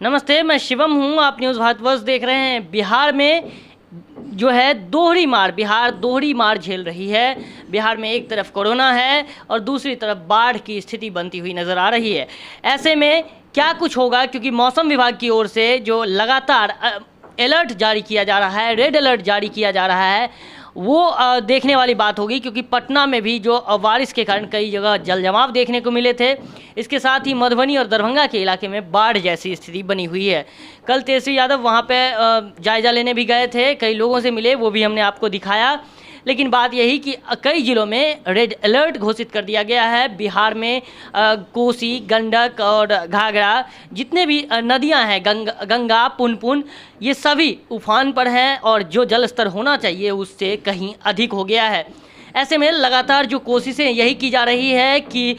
नमस्ते, मैं शिवम हूं। आप न्यूज़ भारतवर्ष देख रहे हैं। बिहार में जो है बिहार दोहरी मार झेल रही है। बिहार में एक तरफ कोरोना है और दूसरी तरफ बाढ़ की स्थिति बनती हुई नज़र आ रही है। ऐसे में क्या कुछ होगा, क्योंकि मौसम विभाग की ओर से जो लगातार अलर्ट जारी किया जा रहा है, रेड अलर्ट जारी किया जा रहा है, वो देखने वाली बात होगी। क्योंकि पटना में भी जो बारिश के कारण कई जगह जल जमाव देखने को मिले थे। इसके साथ ही मधुबनी और दरभंगा के इलाके में बाढ़ जैसी स्थिति बनी हुई है। कल तेजस्वी यादव वहाँ पे जायज़ा लेने भी गए थे, कई लोगों से मिले, वो भी हमने आपको दिखाया। लेकिन बात यही कि कई जिलों में रेड अलर्ट घोषित कर दिया गया है। बिहार में कोसी, गंडक और घाघरा, जितने भी नदियां हैं, गंगा, पुनपुन, ये सभी उफान पर हैं और जो जल स्तर होना चाहिए उससे कहीं अधिक हो गया है। ऐसे में लगातार जो कोशिशें यही की जा रही है कि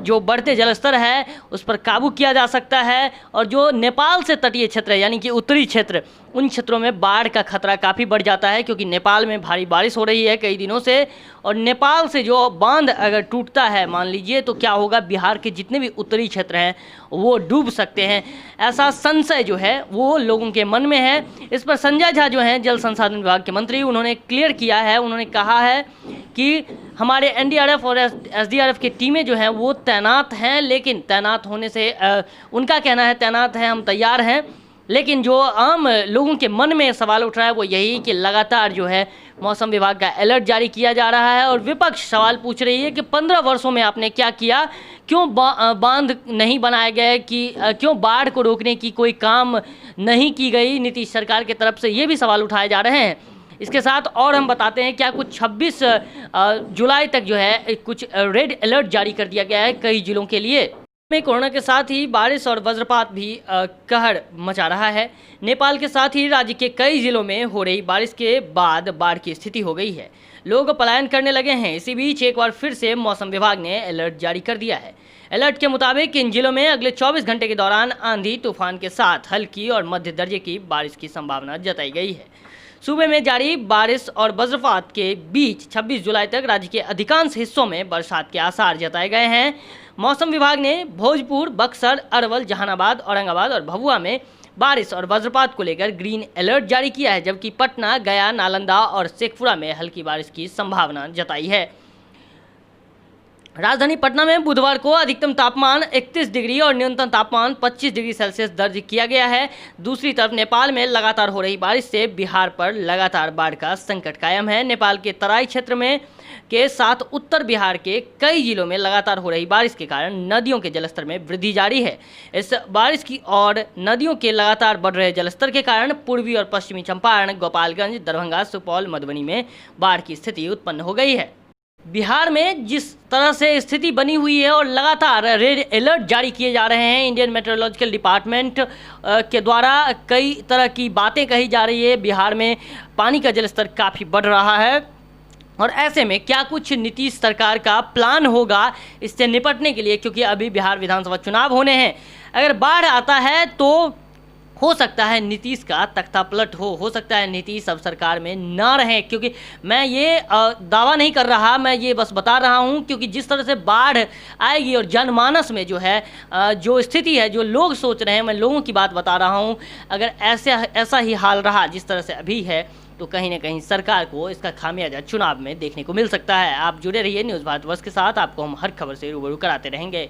जो बढ़ते जलस्तर है उस पर काबू किया जा सकता है। और जो नेपाल से तटीय क्षेत्र है, यानी कि उत्तरी क्षेत्र, उन क्षेत्रों में बाढ़ का खतरा काफ़ी बढ़ जाता है। क्योंकि नेपाल में भारी बारिश हो रही है कई दिनों से, और नेपाल से जो बांध अगर टूटता है मान लीजिए, तो क्या होगा, बिहार के जितने भी उत्तरी क्षेत्र हैं वो डूब सकते हैं। ऐसा संशय जो है वो लोगों के मन में है। इस पर संजय झा जो हैं जल संसाधन विभाग के मंत्री, उन्होंने क्लियर किया है। उन्होंने कहा है कि हमारे एनडीआरएफ और एसडीआरएफ की टीमें जो हैं वो तैनात हैं, लेकिन तैनात होने से उनका कहना है तैनात हैं, हम तैयार हैं। लेकिन जो आम लोगों के मन में सवाल उठ रहा है वो यही कि लगातार जो है मौसम विभाग का अलर्ट जारी किया जा रहा है। और विपक्ष सवाल पूछ रही है कि 15 वर्षों में आपने क्या किया, क्यों बांध नहीं बनाए गए, कि क्यों बाढ़ को रोकने की कोई काम नहीं की गई नीतीश सरकार की तरफ से, ये भी सवाल उठाए जा रहे हैं। इसके साथ और हम बताते हैं क्या कुछ 26 जुलाई तक जो है कुछ रेड अलर्ट जारी कर दिया गया है कई जिलों के लिए। में कोरोना के साथ ही बारिश और वज्रपात भी कहर मचा रहा है। नेपाल के साथ ही राज्य के कई जिलों में हो रही बारिश के बाद बाढ़ की स्थिति हो गई है। लोग पलायन करने लगे हैं। इसी बीच एक बार फिर से मौसम विभाग ने अलर्ट जारी कर दिया है। अलर्ट के मुताबिक इन जिलों में अगले 24 घंटे के दौरान आंधी तूफान के साथ हल्की और मध्य दर्जे की बारिश की संभावना जताई गई है। सूबे में जारी बारिश और वज्रपात के बीच 26 जुलाई तक राज्य के अधिकांश हिस्सों में बरसात के आसार जताए गए हैं। मौसम विभाग ने भोजपुर, बक्सर, अरवल, जहानाबाद, औरंगाबाद और भभुआ में बारिश और वज्रपात को लेकर ग्रीन अलर्ट जारी किया है, जबकि पटना, गया, नालंदा और शेखपुरा में हल्की बारिश की संभावना जताई है। राजधानी पटना में बुधवार को अधिकतम तापमान 31 डिग्री और न्यूनतम तापमान 25 डिग्री सेल्सियस दर्ज किया गया है। दूसरी तरफ नेपाल में लगातार हो रही बारिश से बिहार पर लगातार बाढ़ का संकट कायम है। नेपाल के तराई क्षेत्र में के साथ उत्तर बिहार के कई जिलों में लगातार हो रही बारिश के कारण नदियों के जलस्तर में वृद्धि जारी है। इस बारिश की और नदियों के लगातार बढ़ रहे जलस्तर के कारण पूर्वी और पश्चिमी चंपारण, गोपालगंज, दरभंगा, सुपौल, मधुबनी में बाढ़ की स्थिति उत्पन्न हो गई है। बिहार में जिस तरह से स्थिति बनी हुई है और लगातार रेड अलर्ट जारी किए जा रहे हैं, इंडियन मेट्रोलॉजिकल डिपार्टमेंट के द्वारा कई तरह की बातें कही जा रही है। बिहार में पानी का जलस्तर काफ़ी बढ़ रहा है और ऐसे में क्या कुछ नीतीश सरकार का प्लान होगा इससे निपटने के लिए, क्योंकि अभी बिहार विधानसभा चुनाव होने हैं। अगर बाढ़ आता है तो हो सकता है नीतीश का तख्ता पलट हो सकता है नीतीश अब सरकार में ना रहे। क्योंकि मैं ये दावा नहीं कर रहा, मैं ये बस बता रहा हूँ, क्योंकि जिस तरह से बाढ़ आएगी और जनमानस में जो है जो स्थिति है, जो लोग सोच रहे हैं, मैं लोगों की बात बता रहा हूँ। अगर ऐसा ही हाल रहा जिस तरह से अभी है तो कहीं ना कहीं सरकार को इसका खामियाजा चुनाव में देखने को मिल सकता है। आप जुड़े रहिए न्यूज़ भारतवर्ष के साथ, आपको हम हर खबर से रूबरू कराते रहेंगे।